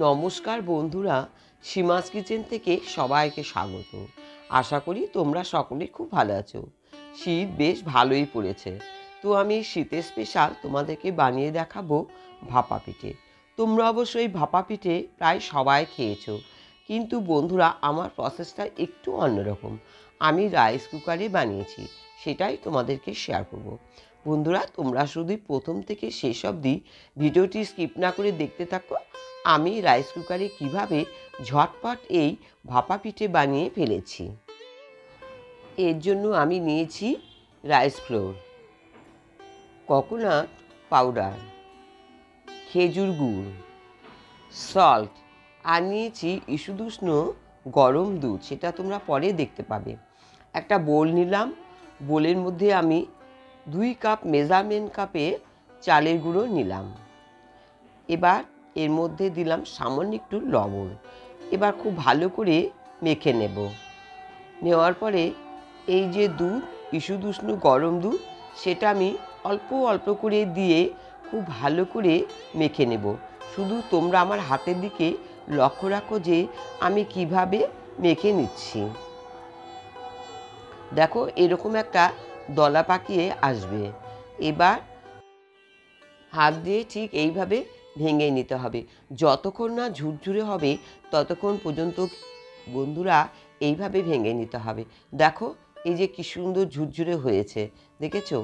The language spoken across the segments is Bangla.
নমস্কার বন্ধুরা, সীমাস কিচেন থেকে সবাইকে স্বাগত। আশা করি তোমরা সকলে খুব ভালো আছো। শীত বেশ ভালোই পড়েছে, তো আমি শীতের স্পেশাল তোমাদেরকে বানিয়ে দেখাবো ভাপা পিঠে। তোমরা অবশ্যই ভাপা পিঠে প্রায় সবাই খেয়েছো, কিন্তু বন্ধুরা আমার প্রসেসটা একটু অন্যরকম। আমি রাইস কুকারে বানিয়েছি, সেটাই তোমাদেরকে শেয়ার করব। বন্ধুরা, তোমরা শুধু প্রথম থেকে শেষ অবধি ভিডিওটি স্কিপ না করে দেখতে থাকো। আমি রাইস কুকারে কিভাবে ঝটপট এই ভাপা পিঠে বানিয়ে ফেলেছি। এর জন্য আমি নিয়েছি রাইস ফ্লোর, কোকোনাট পাউডার, খেজুর গুড়, সল্ট, আর নিয়েছি ইসুদুষ্ণ গরম দুধ, সেটা তোমরা পরে দেখতে পাবে। একটা বোল নিলাম, বোলের মধ্যে আমি 2 কাপ মেজারমেন্ট কাপে চালের গুঁড়ো নিলাম। এবার এর মধ্যে দিলাম সামান্য একটু লবণ। এবার খুব ভালো করে মেখে নেওয়ার পরে এই যে দুধ, ইসুদুষ্ণ গরম দুধ, সেটা আমি অল্প অল্প করে দিয়ে খুব ভালো করে মেখে নেব। শুধু তোমরা আমার হাতের দিকে লক্ষ্য রাখো যে আমি কিভাবে মেখে নিচ্ছি। দেখো, এরকম একটা দলা পাকিয়ে আসবে। এবার হাত দিয়ে ঠিক এইভাবে ভেঙে নিতে হবে। যতক্ষণ না ঝুরঝুরে হবে ততক্ষণ পর্যন্ত বন্ধুরা এইভাবে ভেঙে নিতে হবে। দেখো, এই যে কি সুন্দর ঝুরঝুরে হয়েছে, দেখেছো?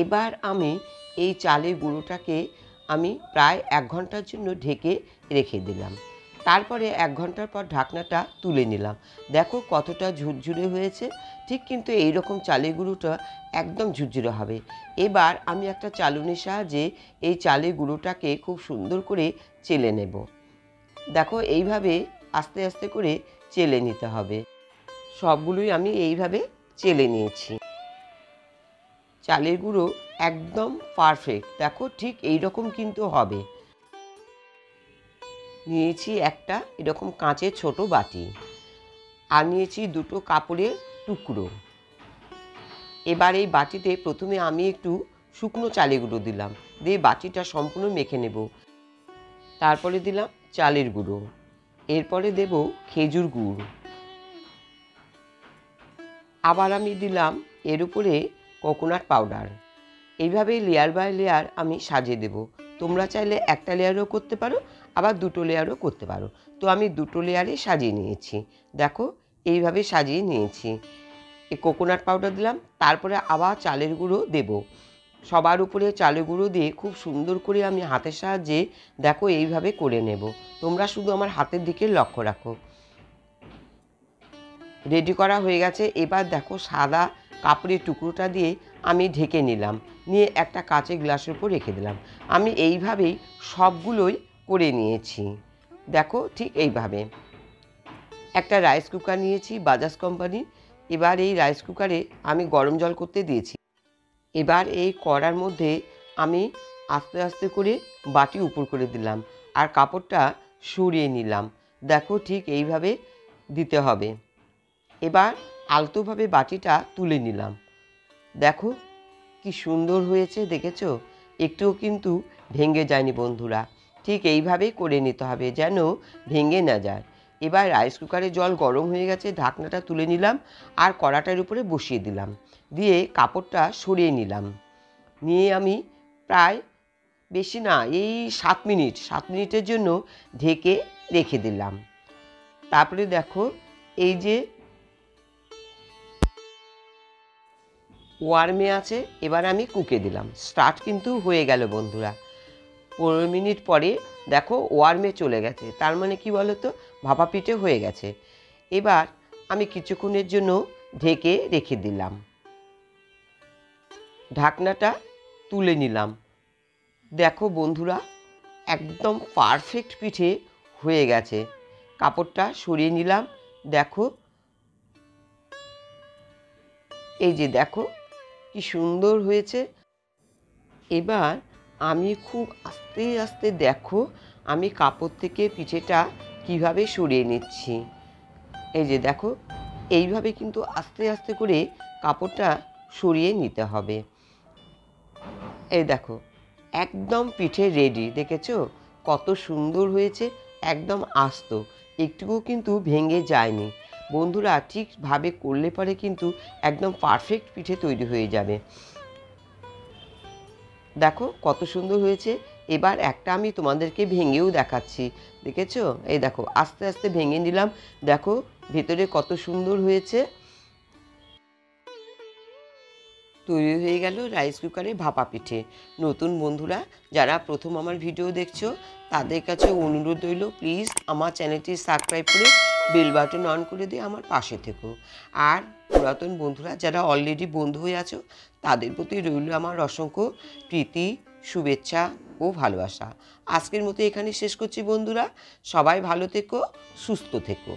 এবার আমি এই চালের গুঁড়োটাকে আমি প্রায় 1 ঘন্টার জন্য ঢেকে রেখে দিলাম। তারপরে 1 ঘন্টার পর ঢাকনাটা তুলে নিলাম। দেখো কতটা ঝুরঝুরে হয়েছে। ঠিক কিন্তু এইরকম চালের গুঁড়োটা একদম ঝুরঝুরে হবে। এবার আমি একটা চালুনির সাহায্যে এই চালের গুঁড়োটাকে খুব সুন্দর করে চেলে নেব। দেখো, এইভাবে আস্তে আস্তে করে চেলে নিতে হবে। সবগুলোই আমি এইভাবে চেলে নিয়েছি। চালের গুঁড়ো একদম পারফেক্ট। দেখো, ঠিক এইরকম কিন্তু হবে। নিয়েছি একটা এরকম কাঁচের ছোট বাটি, আর নিয়েছি 2টো কাপড়ের টুকরো। এবার এই বাটিতে প্রথমে আমি একটু শুকনো চালের গুঁড়ো দিলাম, দিয়ে বাটিটা সম্পূর্ণ মেখে নেব। তারপরে দিলাম চালের গুঁড়ো, এরপরে দেব খেজুর গুড়, আবার আমি দিলাম এর উপরে কোকোনাট পাউডার। এইভাবে লেয়ার বাই লেয়ার আমি সাজিয়ে দেব। তোমরা চাইলে একটা লেয়ারও করতে পারো, আবার 2টো লেয়ারও করতে পারো। তো আমি 2টো লেয়ারে সাজিয়ে নিয়েছি। দেখো, এইভাবে সাজিয়ে নিয়েছি। এই কোকোনাট পাউডার দিলাম, তারপরে আবার চালের গুঁড়ো দেব। সবার উপরে চালের গুঁড়ো দিয়ে খুব সুন্দর করে আমি হাতের সাহায্যে দেখো এইভাবে করে নেব। তোমরা শুধু আমার হাতের দিকে লক্ষ্য রাখো। রেডি করা হয়ে গেছে। এবার দেখো, সাদা কাপড়ের টুকরোটা দিয়ে আমি ঢেকে নিলাম, নিয়ে একটা কাঁচের গ্লাসের উপর রেখে দিলাম। আমি এইভাবেই সবগুলোই করে নিয়েছি। দেখো, ঠিক এইভাবে। একটা রাইস কুকার নিয়েছি বাজাজ কোম্পানির। এবার এই রাইস কুকারে আমি গরম জল করতে দিয়েছি। এবার এই কড়ার মধ্যে আমি আস্তে আস্তে করে বাটি উপর করে দিলাম, আর কাপড়টা সরিয়ে নিলাম। দেখো, ঠিক এইভাবে দিতে হবে। এবার আলতোভাবে বাটিটা তুলে নিলাম। দেখো কি সুন্দর হয়েছে, দেখেছো? একটুও কিন্তু ভেঙে যায়নি বন্ধুরা। ঠিক এইভাবেই করে নিতে হবে, যেন ভেঙে না যায়। এবার রাইস কুকারে জল গরম হয়ে গেছে, ঢাকনাটা তুলে নিলাম, আর কড়াটার উপরে বসিয়ে দিলাম, দিয়ে কাপড়টা সরিয়ে নিলাম। নিয়ে আমি প্রায় বেশি না, এই 7 মিনিটের জন্য ঢেকে রেখে দিলাম। তারপরে দেখো, এই যে ওয়ার্মে আছে, এবার আমি কুকে দিলাম। স্টার্ট কিন্তু হয়ে গেল বন্ধুরা। 15 মিনিট পরে দেখো ওয়ার্মে চলে গেছে, তার মানে কি বলো তো, ভাপা পিঠে হয়ে গেছে। এবার আমি কিছুক্ষণের জন্য ঢেকে রেখে দিলাম। ঢাকনাটা তুলে নিলাম। দেখো বন্ধুরা, একদম পারফেক্ট পিঠে হয়ে গেছে। কাপড়টা সরিয়ে নিলাম। দেখো, এই যে দেখো কি সুন্দর হয়েছে। এবার আমি খুব আস্তে আস্তে দেখো আমি কাপড় থেকে পিঠেটা কিভাবে সরিয়ে নিচ্ছি। এই যে দেখো, এইভাবে কিন্তু আস্তে আস্তে করে কাপড়টা সরিয়ে নিতে হবে। এই দেখো, একদম পিঠে রেডি। দেখেছো কত সুন্দর হয়েছে, একদম আস্ত, একটুকুও কিন্তু ভেঙে যায়নি। বন্ধুরা ঠিকভাবে করলে পরে কিন্তু একদম পারফেক্ট পিঠে তৈরি হয়ে যাবে। দেখো কত সুন্দর হয়েছে। এবার একটা আমি তোমাদেরকে ভেঙেও দেখাচ্ছি, দেখেছো? এই দেখো আস্তে আস্তে ভেঙে নিলাম, দেখো ভেতরে কত সুন্দর হয়েছে। তৈরি হয়ে গেল রাইস কুকারে ভাপা পিঠে। নতুন বন্ধুরা যারা প্রথম আমার ভিডিও দেখছো তাদের কাছে অনুরোধ রইল, প্লিজ আমার চ্যানেলটি সাবস্ক্রাইব করে বেল বাটন অন করে দিয়ে আমার পাশে থেকো। আর পুরাতন বন্ধুরা যারা অলরেডি বন্ধু হয়ে আছো তাদের প্রতি রইল আমার অসংখ্য প্রীতি, শুভেচ্ছা ও ভালোবাসা। আজকের মতো এখানে শেষ করছি বন্ধুরা, সবাই ভালো থেকো, সুস্থ থেকো।